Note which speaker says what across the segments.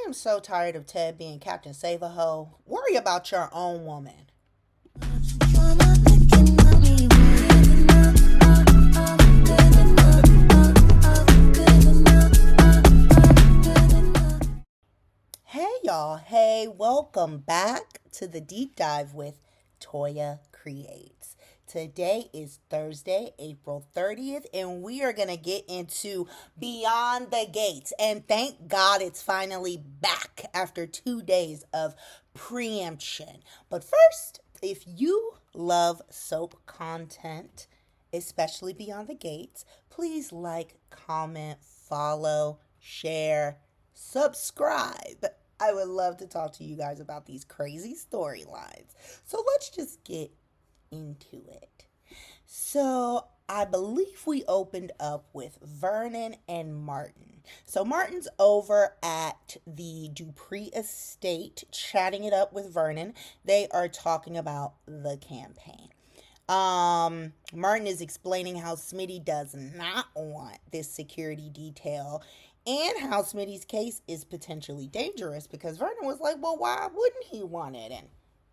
Speaker 1: am so tired of Ted being Captain Save-A-Ho. Worry about your own woman. Hey y'all, hey, welcome back to the deep dive with Toya Creates. Today is Thursday, April 30th, and we are going to get into Beyond the Gates. And thank God it's finally back after 2 days of preemption. But first, if you love soap content, especially Beyond the Gates, please like, comment, follow, share, subscribe. I would love to talk to you guys about these crazy storylines. So let's just get into it. So I believe we opened up with Vernon and Martin. So Martin's over at the Dupree estate chatting it up with Vernon. They are talking about the campaign. Martin is explaining how Smitty does not want this security detail and how Smitty's case is potentially dangerous because Vernon was like, well, why wouldn't he want it? And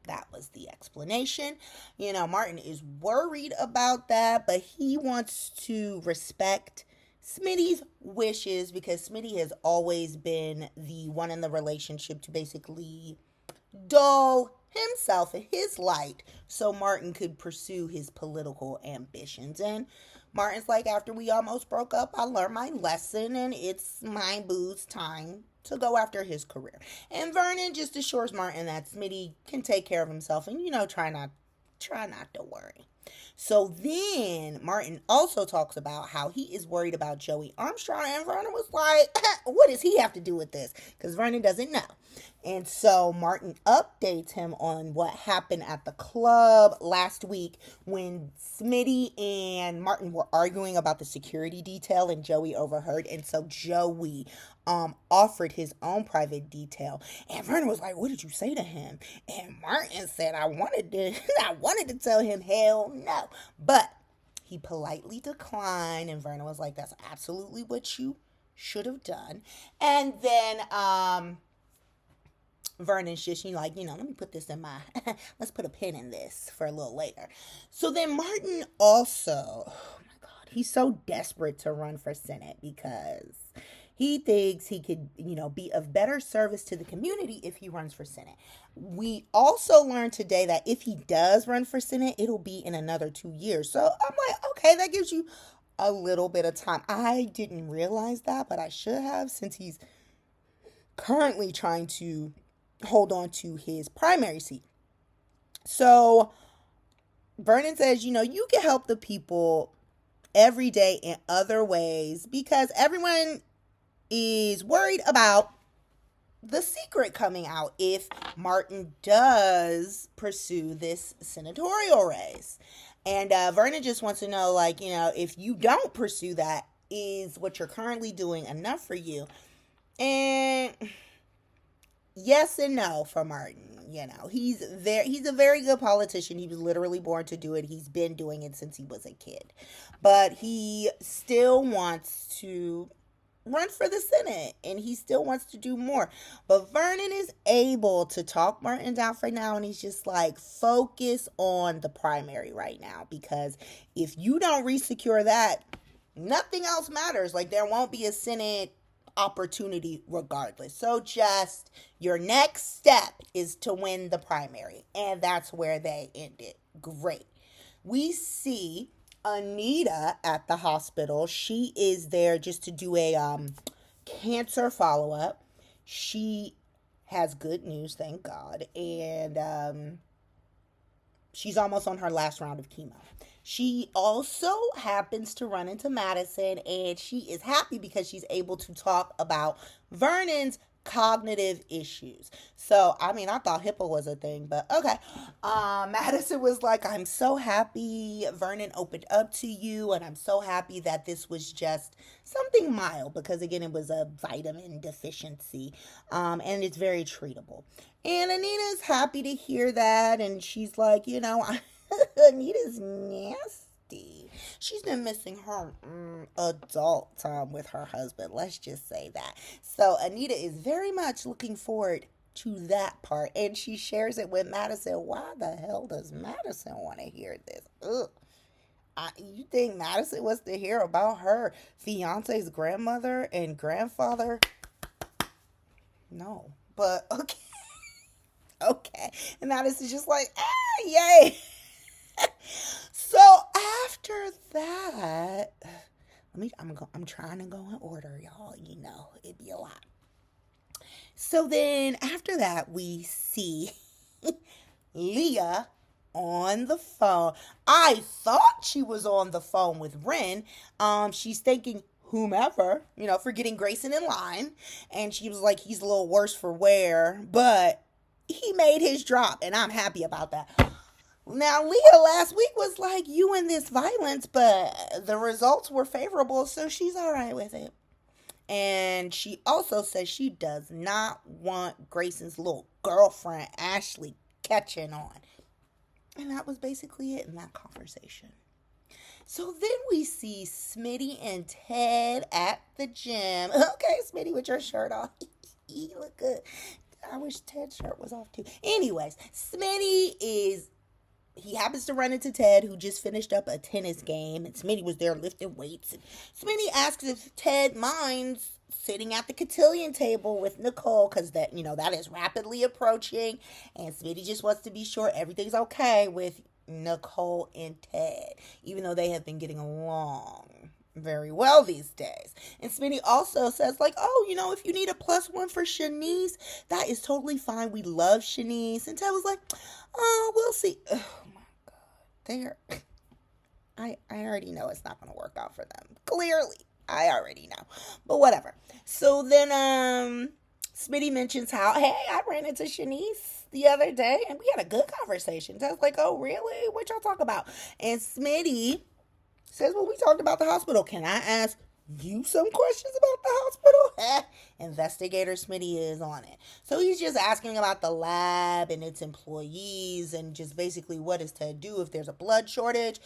Speaker 1: that was the explanation. Martin is worried about that, but he wants to respect Smitty's wishes because Smitty has always been the one in the relationship to basically dull himself in his light so Martin could pursue his political ambitions. And Martin's like, after we almost broke up, I learned my lesson and it's my boo's time to go after his career. And Vernon just assures Martin that Smitty can take care of himself and, try not to worry. So then Martin also talks about how he is worried about Joey Armstrong, and Vernon was like, what does he have to do with this? Because Vernon doesn't know. And so Martin updates him on what happened at the club last week when Smitty and Martin were arguing about the security detail and Joey overheard. And so Joey offered his own private detail. And Vernon was like, what did you say to him? And Martin said, I wanted to tell him hell no. But he politely declined. And Vernon was like, that's absolutely what you should have done. And then Vernon's just, let me put this in my, let's put a pin in this for a little later. So then Martin also, oh my God, he's so desperate to run for Senate because he thinks he could, be of better service to the community if he runs for Senate. We also learned today that if he does run for Senate, it'll be in another 2 years. So I'm like, okay, that gives you a little bit of time. I didn't realize that, but I should have, since he's currently trying to hold on to his primary seat. So Vernon says, you can help the people every day in other ways because everyone is worried about the secret coming out if Martin does pursue this senatorial race. And Vernon just wants to know, if you don't pursue that, is what you're currently doing enough for you? And yes and no for Martin. He's a very good politician. He was literally born to do it. He's been doing it since he was a kid. But he still wants to run for the Senate and he still wants to do more. But Vernon is able to talk Martin down for now, and he's just like, focus on the primary right now, because if you don't resecure that, nothing else matters. There won't be a Senate opportunity regardless. So just your next step is to win the primary, and that's where they ended. Great. We see Anita at the hospital. She is there just to do a cancer follow-up. She has good news, thank God, and she's almost on her last round of chemo. She also happens to run into Madison, and she is happy because she's able to talk about Vernon's cognitive issues. So, I thought HIPAA was a thing, but okay. Madison was like, I'm so happy Vernon opened up to you, and I'm so happy that this was just something mild, because again, it was a vitamin deficiency, and it's very treatable. And Anita's happy to hear that, and she's like, Anita's nasty. She's been missing her adult time with her husband. Let's just say that. So Anita is very much looking forward to that part, and she shares it with Madison. Why the hell does Madison want to hear this? Ugh. You think Madison wants to hear about her fiance's grandmother and grandfather? No. But okay. Okay. And Madison's just like, yay. So after that, I'm trying to go in order, y'all. You know, it'd be a lot. So then after that, we see Leah on the phone. I thought she was on the phone with Ren. She's thanking whomever, for getting Grayson in line. And she was like, he's a little worse for wear, but he made his drop, and I'm happy about that. Now, Leah last week was like, you in this violence, but the results were favorable, so she's all right with it. And she also says she does not want Grayson's little girlfriend, Ashley, catching on. And that was basically it in that conversation. So then we see Smitty and Ted at the gym. Okay, Smitty, with your shirt off. You look good. I wish Ted's shirt was off too. Anyways, he happens to run into Ted, who just finished up a tennis game, and Smitty was there lifting weights. And Smitty asks if Ted minds sitting at the cotillion table with Nicole, because that is rapidly approaching, and Smitty just wants to be sure everything's okay with Nicole and Ted, even though they have been getting along very well these days. And Smitty also says, like, if you need a +1 for Shanice, that is totally fine. We love Shanice. And Ted was like, we'll see. Oh my God. I already know it's not going to work out for them. Clearly. I already know. But whatever. So then, Smitty mentions how, hey, I ran into Shanice the other day and we had a good conversation. Ted's like, oh, really? What y'all talk about? And Smitty says, well, we talked about the hospital. Can I ask you some questions about the hospital? Investigator Smitty is on it. So he's just asking about the lab and its employees and just basically what is to do if there's a blood shortage,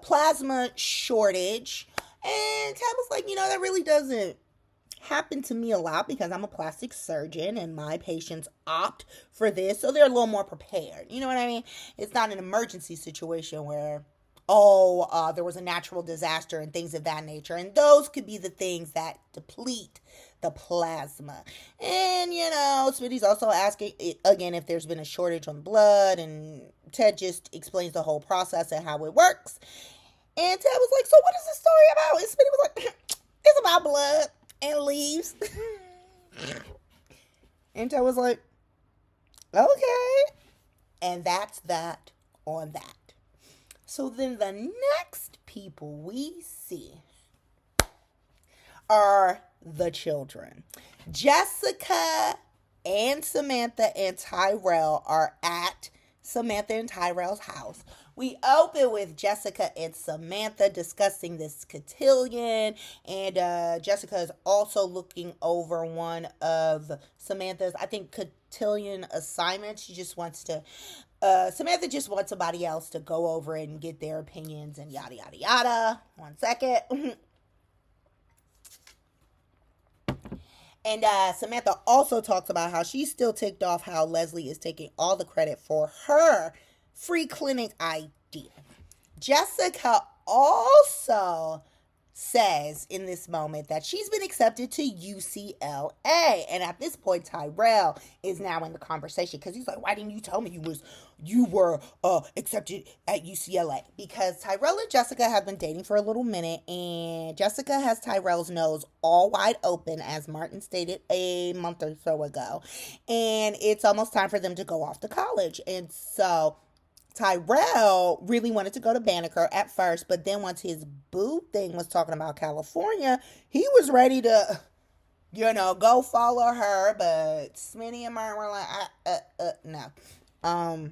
Speaker 1: plasma shortage. And Ted was like, that really doesn't happen to me a lot because I'm a plastic surgeon and my patients opt for this. So they're a little more prepared. You know what I mean? It's not an emergency situation where there was a natural disaster and things of that nature. And those could be the things that deplete the plasma. And, Smitty's also asking, again, if there's been a shortage on blood. And Ted just explains the whole process and how it works. And Ted was like, so what is this story about? And Smitty was like, it's about blood and leaves. And Ted was like, okay. And that's that on that. So then the next people we see are the children. Jessica and Samantha and Tyrell are at Samantha and Tyrell's house. We open with Jessica and Samantha discussing this cotillion, and Jessica is also looking over one of Samantha's, I think, cotillion assignments. She just wants to, Samantha just wants somebody else to go over it and get their opinions and yada, yada, yada. 1 second. And Samantha also talks about how she's still ticked off how Leslie is taking all the credit for her free clinic idea. Jessica also says in this moment that she's been accepted to UCLA. And at this point, Tyrell is now in the conversation because he's like, why didn't you tell me you were accepted at UCLA? Because Tyrell and Jessica have been dating for a little minute, and Jessica has Tyrell's nose all wide open, as Martin stated a month or so ago. And it's almost time for them to go off to college. And so Tyrell really wanted to go to Banneker at first, but then once his boo thing was talking about California, he was ready to, go follow her. But Smitty and Martin were like, no.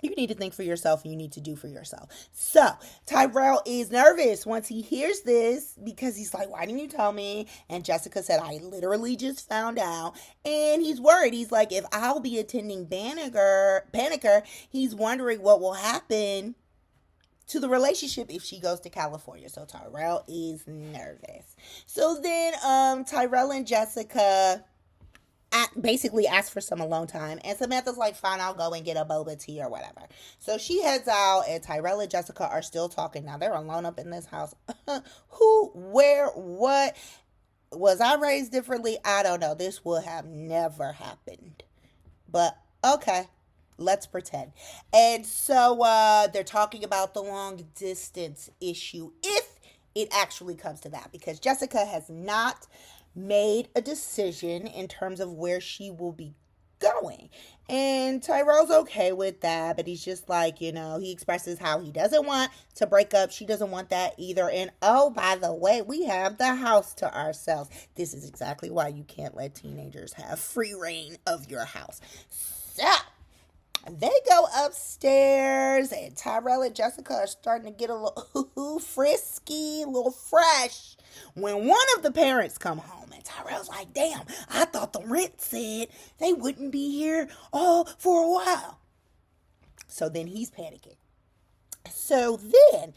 Speaker 1: You need to think for yourself and you need to do for yourself. So Tyrell is nervous once he hears this because he's like, why didn't you tell me? And Jessica said, I literally just found out. And he's worried. He's like, if I'll be attending Banneker, he's wondering what will happen to the relationship if she goes to California. So Tyrell is nervous. So then Tyrell and Jessica basically ask for some alone time, and Samantha's like, fine, I'll go and get a boba tea or whatever. So she heads out, and Tyrell and Jessica are still talking. Now they're alone up in this house. Who, where, what? Was I raised differently? I don't know. This would have never happened, but okay, let's pretend. And so they're talking about the long distance issue, if it actually comes to that, because Jessica has not made a decision in terms of where she will be going. And Tyrell's okay with that, but he's just like, he expresses how he doesn't want to break up. She doesn't want that either. And oh, by the way, we have the house to ourselves. This is exactly why you can't let teenagers have free reign of your house. So they go upstairs, and Tyrell and Jessica are starting to get a little frisky, a little fresh, when one of the parents come home. And Tyrell's like, damn, I thought the rent said they wouldn't be here all for a while. So then he's panicking. So then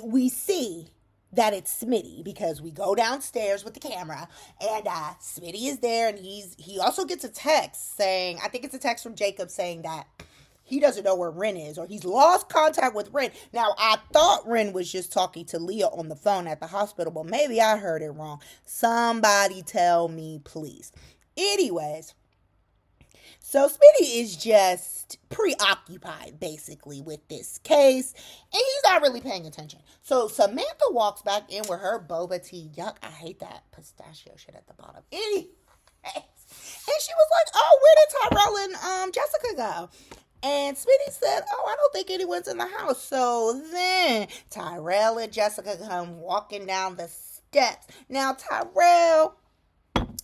Speaker 1: we see that it's Smitty, because we go downstairs with the camera, and Smitty is there, and he also gets a text saying, I think it's a text from Jacob saying that he doesn't know where Ren is, or he's lost contact with Ren. Now, I thought Ren was just talking to Leah on the phone at the hospital, but maybe I heard it wrong. Somebody tell me, please. Anyways, so Smitty is just preoccupied, basically, with this case, and he's not really paying attention. So Samantha walks back in with her boba tea. Yuck, I hate that pistachio shit at the bottom. Anyways, and she was like, oh, where did Tyrell and Jessica go? And Smitty said, oh, I don't think anyone's in the house. So then Tyrell and Jessica come walking down the steps. Now, Tyrell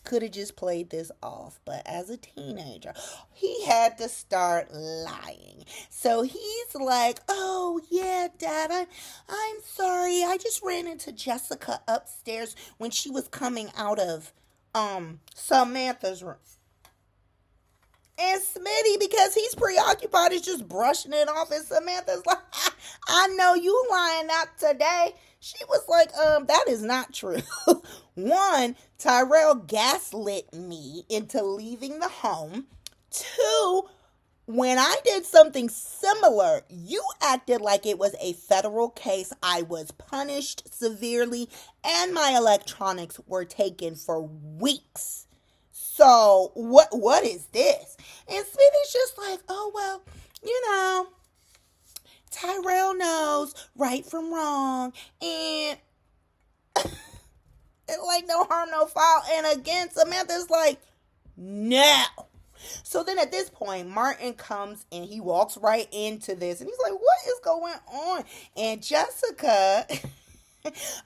Speaker 1: could have just played this off, but as a teenager, he had to start lying. So he's like, oh, yeah, Dad, I'm sorry. I just ran into Jessica upstairs when she was coming out of Samantha's room. And Smitty, because he's preoccupied, is just brushing it off. And Samantha's like, I know you lying, not today. She was like, that is not true. One, Tyrell gaslit me into leaving the home. Two, when I did something similar, you acted like it was a federal case. I was punished severely, and my electronics were taken for weeks. So what is this? And Smitty's just like, oh, well, Tyrell knows right from wrong. And like, no harm, no foul. And again, Samantha's like, no. So then at this point, Martin comes and he walks right into this. And he's like, what is going on? And Jessica...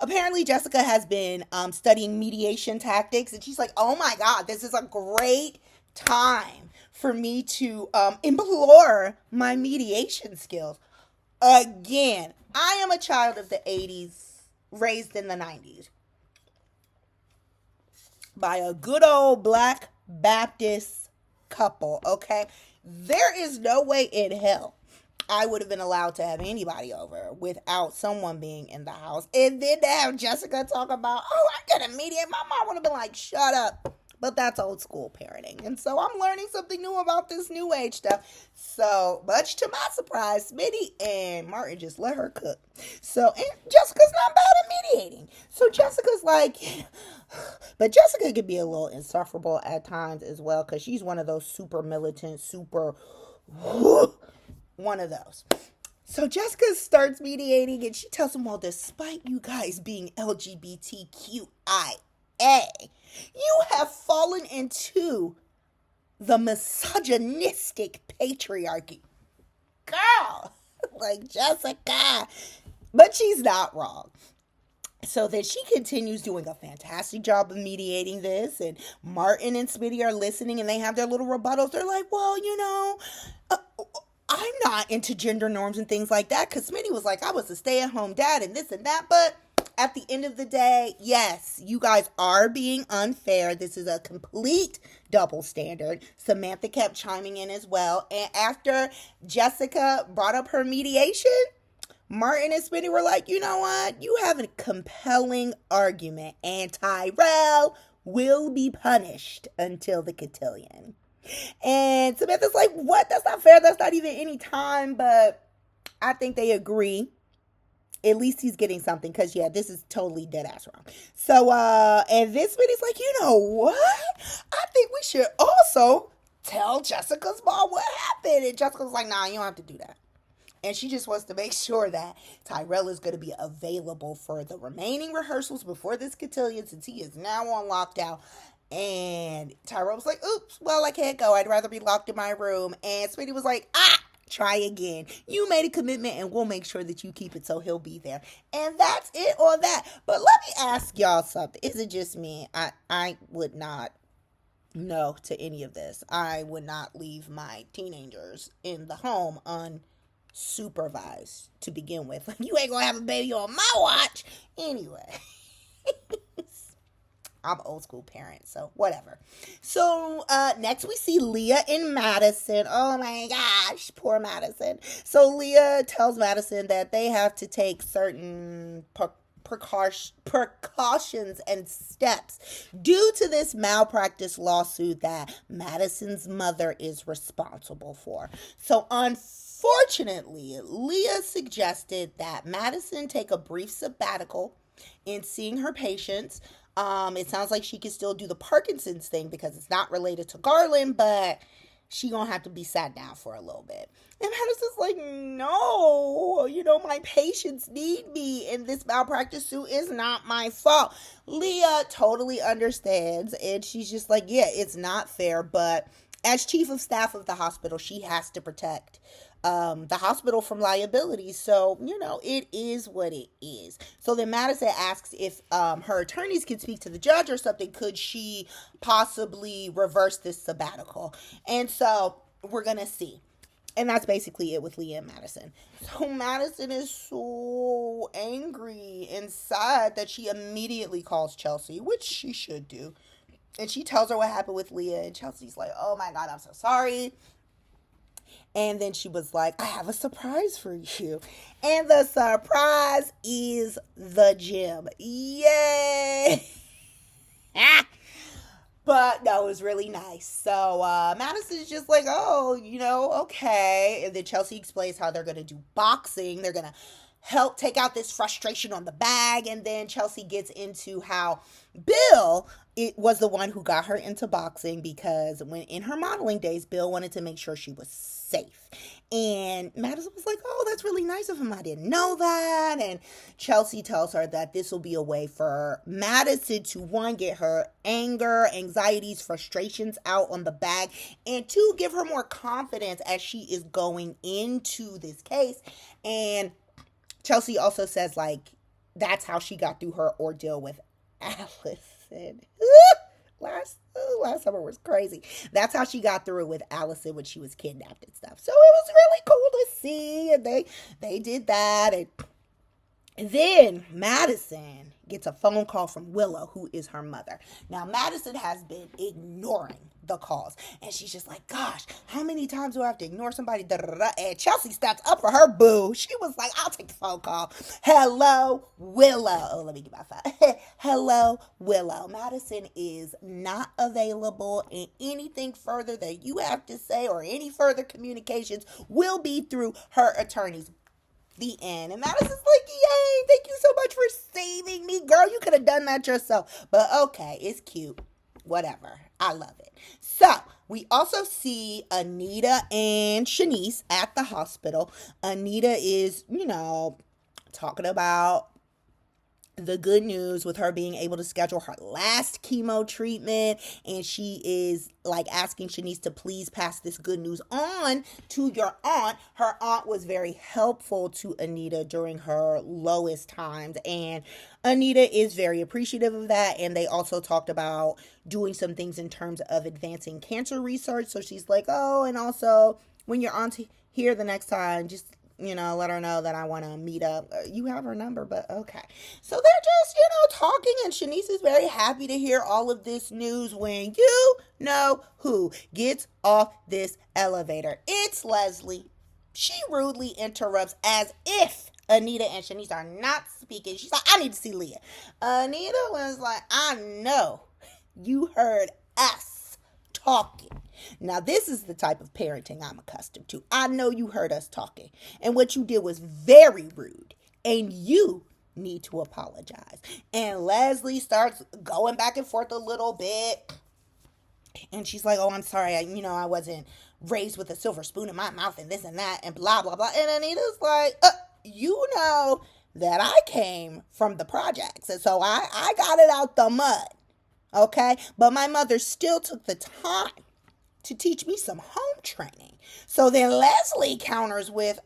Speaker 1: Apparently, Jessica has been studying mediation tactics, and she's like, oh my God, this is a great time for me to implore my mediation skills. Again, I am a child of the 80s, raised in the 90s, by a good old Black Baptist couple, okay? There is no way in hell I would have been allowed to have anybody over without someone being in the house. And then to have Jessica talk about, oh, I'm going to mediate. My mom would have been like, shut up. But that's old school parenting. And so I'm learning something new about this new age stuff. So much to my surprise, Smitty and Martin just let her cook. So, and Jessica's not bad at mediating. So Jessica's like, but Jessica could be a little insufferable at times as well, because she's one of those super militant, super... one of those. So Jessica starts mediating, and she tells him, well, despite you guys being LGBTQIA, you have fallen into the misogynistic patriarchy. Girl, like Jessica. But she's not wrong. So then she continues doing a fantastic job of mediating this, and Martin and Smitty are listening, and they have their little rebuttals. They're like, well, I'm not into gender norms and things like that, because Smitty was like, I was a stay-at-home dad and this and that, but at the end of the day, yes, you guys are being unfair. This is a complete double standard. Samantha kept chiming in as well, and after Jessica brought up her mediation, Martin and Smitty were like, you know what? You have a compelling argument, and Tyrell will be punished until the cotillion. And Samantha's like, what? That's not fair. That's not even any time. But I think they agree. At least he's getting something, because yeah, this is totally dead ass wrong. So and this Smitty's like, you know what? I think we should also tell Jessica's mom what happened. And Jessica's like, nah, you don't have to do that. And she just wants to make sure that Tyrell is going to be available for the remaining rehearsals before this cotillion, since he is now on lockdown. And Tyrell was like, oops, well, I can't go. I'd rather be locked in my room. And Smitty was like, try again. You made a commitment, and we'll make sure that you keep it, so he'll be there. And that's it on that. But let me ask y'all something. Is it just me? I would not no to any of this. I would not leave my teenagers in the home unsupervised to begin with. You ain't gonna have a baby on my watch. Anyway. I'm an old school parent, so whatever. So next we see Leah and Madison. Oh my gosh, poor Madison. So Leah tells Madison that they have to take certain precautions and steps due to this malpractice lawsuit that Madison's mother is responsible for. So unfortunately, Leah suggested that Madison take a brief sabbatical in seeing her patients. It sounds like she can still do the Parkinson's thing because it's not related to Garland, but she gonna have to be sat down for a little bit. And Madison's like, no, my patients need me, and this malpractice suit is not my fault. Leah totally understands, and she's just like, yeah, it's not fair, but as chief of staff of the hospital, she has to protect the hospital from liability. So, it is what it is. So then Madison asks if her attorneys can speak to the judge or something. Could she possibly reverse this sabbatical? And so we're going to see. And that's basically it with Leah and Madison. So Madison is so angry and sad that she immediately calls Chelsea, which she should do. And she tells her what happened with Leah. And Chelsea's like, oh my God, I'm so sorry. And then she was like, I have a surprise for you. And the surprise is the gym. Yay! But no, it was really nice. So Madison's just like, oh, okay. And then Chelsea explains how they're going to do boxing. They're going to help take out this frustration on the bag. And then Chelsea gets into how Bill was the one who got her into boxing, because when in her modeling days, Bill wanted to make sure she was safe. And Madison was like, oh, that's really nice of him. I didn't know that. And Chelsea tells her that this will be a way for Madison to, one, get her anger, anxieties, frustrations out on the bag, and two, give her more confidence as she is going into this case. And Chelsea also says, like, that's how she got through her ordeal with Allison. Last summer was crazy. That's how she got through it with Allison when she was kidnapped and stuff. So it was really cool to see, and they did that. And then Madison gets a phone call from Willow, who is her mother. Now, Madison has been ignoring the calls, and she's just like, gosh, how many times do I have to ignore somebody? And Chelsea steps up for her boo. She was like, I'll take the phone call. Hello, Willow. Oh, let me get my phone. Hello, Willow. Madison is not available, and anything further that you have to say or any further communications will be through her attorneys. The end. And Madison's like, yay, thank you so much for saving me. Girl, you could have done that yourself. But okay, it's cute. Whatever. I love it. So, we also see Anita and Shanice at the hospital. Anita is, talking about the good news with her being able to schedule her last chemo treatment, and she is like asking Shanice to please pass this good news on to your aunt. Her aunt was very helpful to Anita during her lowest times, and Anita is very appreciative of that. And they also talked about doing some things in terms of advancing cancer research. So she's like, oh, and also when your aunt's here the next time, just let her know that I want to meet up. You have her number, but okay. So they're just, talking, and Shanice is very happy to hear all of this news when you know who gets off this elevator. It's Leslie. She rudely interrupts as if Anita and Shanice are not speaking. She's like, I need to see Leah. Anita was like, I know you heard us talking. Now, this is the type of parenting I'm accustomed to. I know you heard us talking. And what you did was very rude. And you need to apologize. And Leslie starts going back and forth a little bit. And she's like, oh, I'm sorry. I wasn't raised with a silver spoon in my mouth and this and that and blah, blah, blah. And Anita's like, you know that I came from the projects. And so I got it out the mud. Okay? But my mother still took the time to teach me some home training. So then Leslie counters with,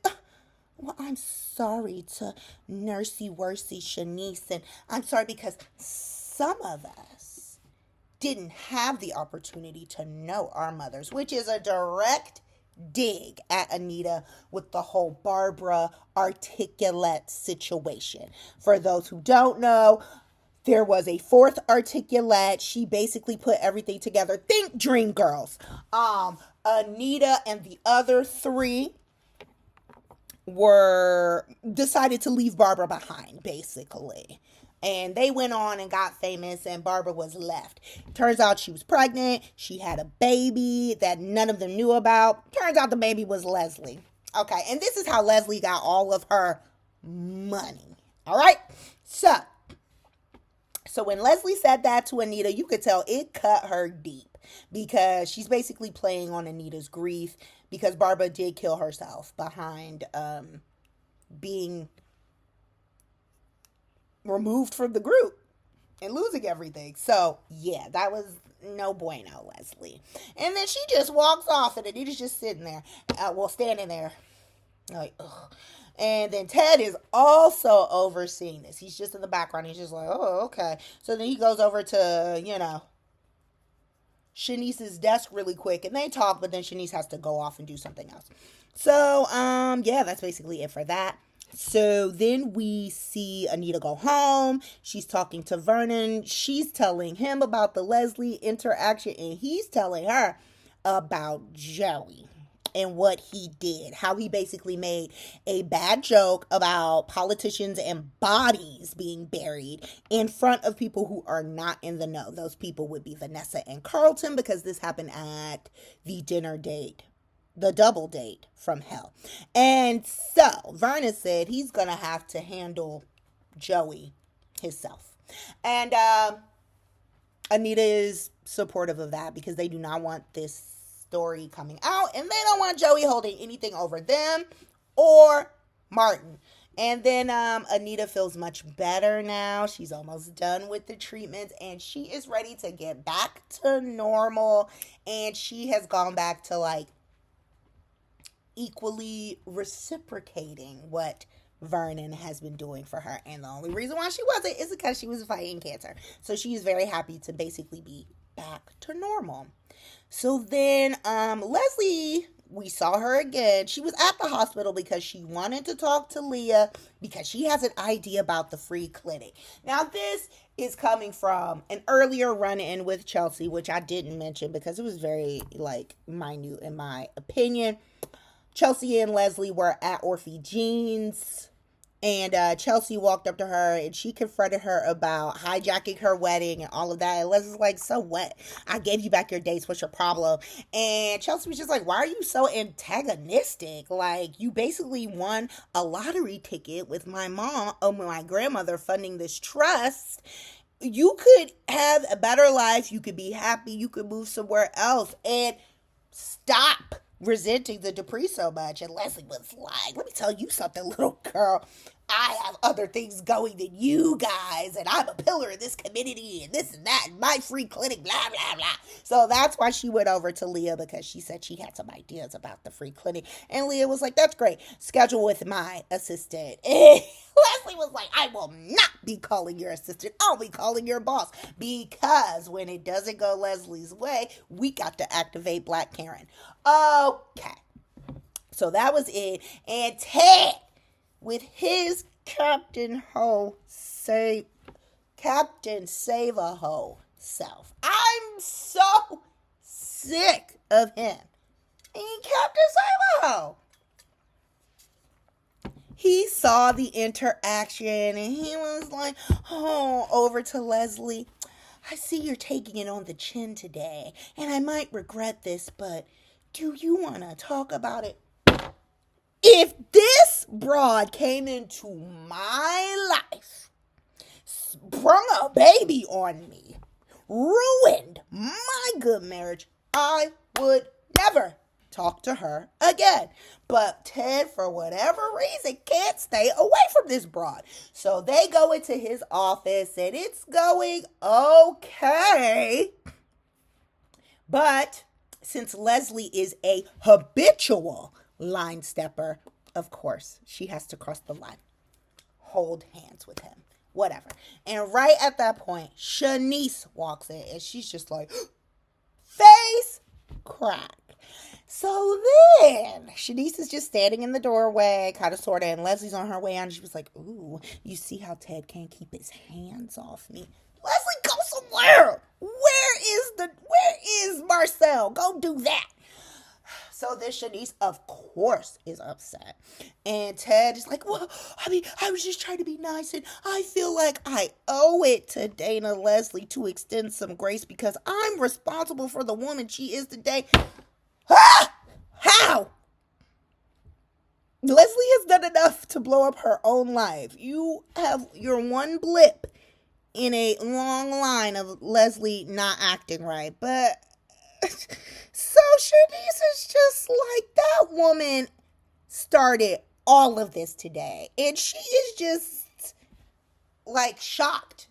Speaker 1: well, I'm sorry to Nursey Worsey Shanice. And I'm sorry because some of us didn't have the opportunity to know our mothers, which is a direct dig at Anita with the whole Barbara articulate situation. For those who don't know, there was a fourth articulate. She basically put everything together. Think Dream Girls. Anita and the other three were decided to leave Barbara behind, basically. And they went on and got famous, and Barbara was left. Turns out she was pregnant. She had a baby that none of them knew about. Turns out the baby was Leslie. Okay, and this is how Leslie got all of her money. All right? So when Leslie said that to Anita, you could tell it cut her deep because she's basically playing on Anita's grief because Barbara did kill herself behind being removed from the group and losing everything. So, yeah, that was no bueno, Leslie. And then she just walks off and Anita's just sitting there, standing there like, ugh. And then Ted is also overseeing this. He's just in the background. He's just like, oh, okay. So then he goes over to, Shanice's desk really quick. And they talk, but then Shanice has to go off and do something else. So, that's basically it for that. So then we see Anita go home. She's talking to Vernon. She's telling him about the Leslie interaction. And he's telling her about Joey and what he did, how he basically made a bad joke about politicians and bodies being buried in front of people who are not in the know. Those people would be Vanessa and Carlton because this happened at the dinner date, the double date from hell. And so Vernon said he's going to have to handle Joey himself. And Anita is supportive of that because they do not want this story coming out, and they don't want Joey holding anything over them or Martin. And then Anita feels much better now. She's almost done with the treatments, and she is ready to get back to normal. And she has gone back to equally reciprocating what Vernon has been doing for her. And the only reason why she wasn't is because she was fighting cancer. So she is very happy to basically be back to normal. So then Leslie, we saw her again. She was at the hospital because she wanted to talk to Leah because she has an idea about the free clinic. Now this is coming from an earlier run-in with Chelsea, which I didn't mention because it was very minute in my opinion. Chelsea and Leslie were at Orphe Jean's. And Chelsea walked up to her and she confronted her about hijacking her wedding and all of that. And Leslie's like, so what? I gave you back your dates. What's your problem? And Chelsea was just like, why are you so antagonistic? You basically won a lottery ticket with my grandmother funding this trust. You could have a better life. You could be happy. You could move somewhere else and stop resenting the Dupree so much. And Leslie was like, let me tell you something, little girl. I have other things going than you guys, and I'm a pillar in this community, and this and that, and my free clinic, blah, blah, blah. So that's why she went over to Leah, because she said she had some ideas about the free clinic. And Leah was like, that's great. Schedule with my assistant. And Leslie was like, I will not be calling your assistant. I'll be calling your boss. Because when it doesn't go Leslie's way, we got to activate Black Karen. Okay. So that was it. And Ted, with his Captain Save-A-Ho self. I'm so sick of him. And Captain Save-A-Ho. he saw the interaction and he was like, oh, over to Leslie. I see you're taking it on the chin today, and I might regret this, but do you want to talk about it? If this broad came into my life, sprung a baby on me, ruined my good marriage, I would never talk to her again. But Ted, for whatever reason, can't stay away from this broad. So they go into his office and it's going okay. But since Leslie is a habitual line stepper, of course, she has to cross the line. Hold hands with him. Whatever. And right at that point, Shanice walks in and she's just like, face crack. So then Shanice is just standing in the doorway, kind of, sort of, and Leslie's on her way out, and she was like, ooh, you see how Ted can't keep his hands off me. Leslie, go somewhere. Where is Marcel? Go do that. So then Shanice, of course, is upset. And Ted is like, well, I was just trying to be nice, and I feel like I owe it to Dana Leslie to extend some grace because I'm responsible for the woman she is today. Ah! How? Leslie has done enough to blow up her own life. You have your one blip in a long line of Leslie not acting right. But so Shanice is just like, that woman started all of this today. And she is just like shocked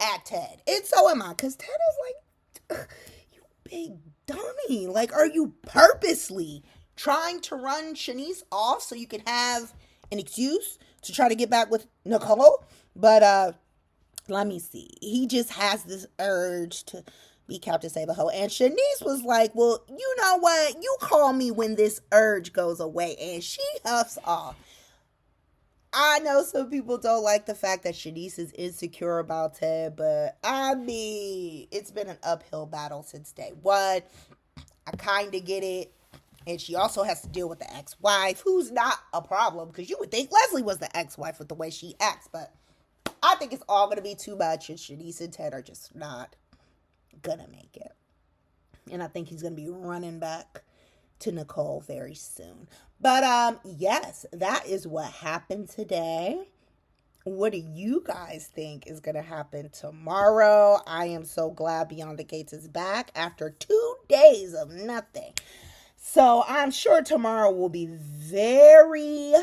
Speaker 1: at Ted. And so am I. Because Ted is like, you big dummy. Like, are you purposely trying to run Shanice off so you can have an excuse to try to get back with Nicole? But let me see. He just has this urge to be Captain Save a Hoe. And Shanice was like, well, you know what? You call me when this urge goes away. And she huffs off. I know some people don't like the fact that Shanice is insecure about Ted, but I mean, it's been an uphill battle since day one. I kind of get it. And she also has to deal with the ex-wife, who's not a problem, because you would think Leslie was the ex-wife with the way she acts, but I think it's all going to be too much, and Shanice and Ted are just not going to make it. And I think he's going to be running back to Nicole very soon. But yes, that is what happened today. What do you guys think is going to happen tomorrow? I am so glad Beyond the Gates is back after 2 days of nothing. So I'm sure tomorrow will be very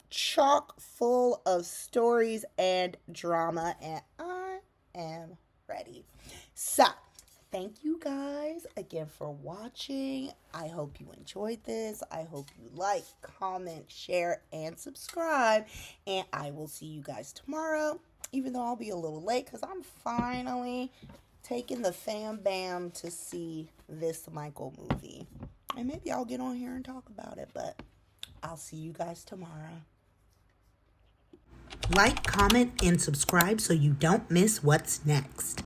Speaker 1: chock full of stories and drama, and I am ready. So thank you guys again for watching. I hope you enjoyed this. I hope you like, comment, share, and subscribe. And I will see you guys tomorrow, even though I'll be a little late because I'm finally taking the fam bam to see this Michael movie. And maybe I'll get on here and talk about it, but I'll see you guys tomorrow. Like, comment, and subscribe so you don't miss what's next.